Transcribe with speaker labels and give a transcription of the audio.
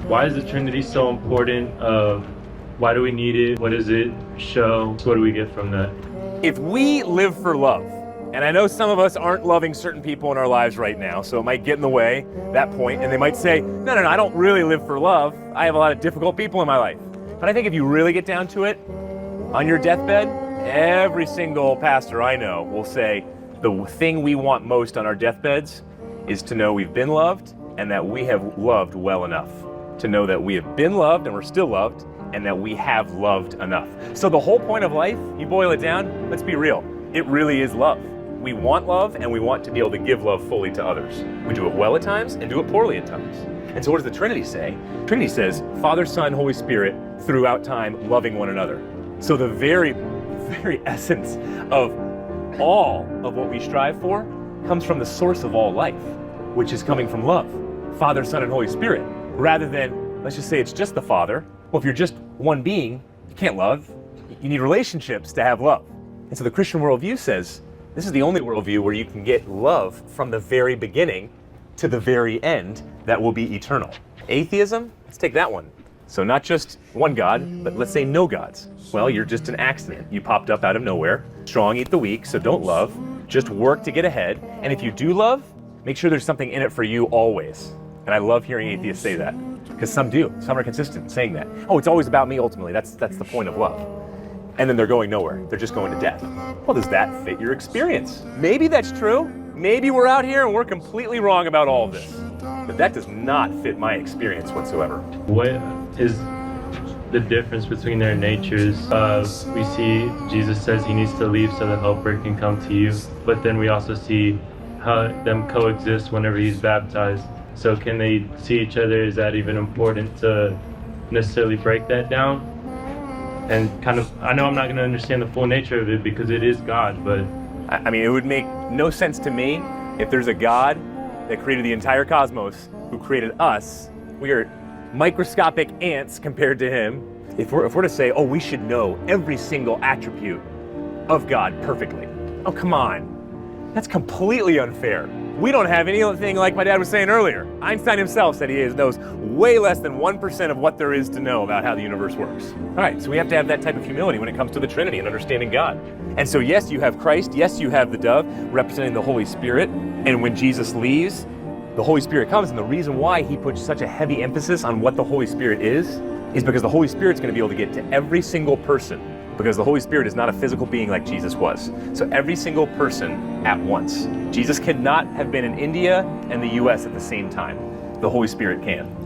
Speaker 1: Why is the Trinity so important? Why do we need it? What does it show? What do we get from that?
Speaker 2: If we live for love, and I know some of us aren't loving certain people in our lives right now, so it might get in the way, that point, and they might say, no, I don't really live for love. I have a lot of difficult people in my life. But I think if you really get down to it, on your deathbed, every single pastor I know will say the thing we want most on our deathbeds is to know we've been loved and that we have loved well enough. To know that we have been loved and we're still loved, and that we have loved enough. So the whole point of life, you boil it down, let's be real, it really is love. We want love, and we want to be able to give love fully to others. We do it well at times and do it poorly at times. And so what does the Trinity say? Trinity says, Father, Son, Holy Spirit, throughout time, loving one another. So the very, very essence of all of what we strive for comes from the source of all life, which is coming from love. Father, Son, and Holy Spirit. Rather than, let's just say it's just the Father. Well, if you're just one being, you can't love. You need relationships to have love. And so the Christian worldview says, this is the only worldview where you can get love from the very beginning to the very end that will be eternal. Atheism, let's take that one. So not just one God, but let's say no gods. Well, you're just an accident. You popped up out of nowhere. Strong eat the weak, so don't love. Just work to get ahead. And if you do love, make sure there's something in it for you always. And I love hearing atheists say that. Because some do. Some are consistent in saying that. Oh, it's always about me ultimately. That's the point of love. And then they're going nowhere. They're just going to death. Well, does that fit your experience? Maybe that's true. Maybe we're out here and we're completely wrong about all of this. But that does not fit my experience whatsoever.
Speaker 1: What is the difference between their natures? We see Jesus says he needs to leave so the helper can come to you. But then we also see how them coexist whenever he's baptized. So can they see each other? Is that even important to necessarily break that down? And kind of, I know I'm not going to understand the full nature of it because it is God, but...
Speaker 2: I mean, it would make no sense to me if there's a God that created the entire cosmos, who created us. We are microscopic ants compared to him. If we're to say, oh, we should know every single attribute of God perfectly. Oh, come on. That's completely unfair. We don't have anything like my dad was saying earlier. Einstein himself said he knows way less than 1% of what there is to know about how the universe works. All right, so we have to have that type of humility when it comes to the Trinity and understanding God. And so yes, you have Christ, yes, you have the dove representing the Holy Spirit, and when Jesus leaves, the Holy Spirit comes, and the reason why he puts such a heavy emphasis on what the Holy Spirit is because the Holy Spirit's going to be able to get to every single person, because the Holy Spirit is not a physical being like Jesus was. So every single person at once. Jesus cannot have been in India and the US at the same time. The Holy Spirit can.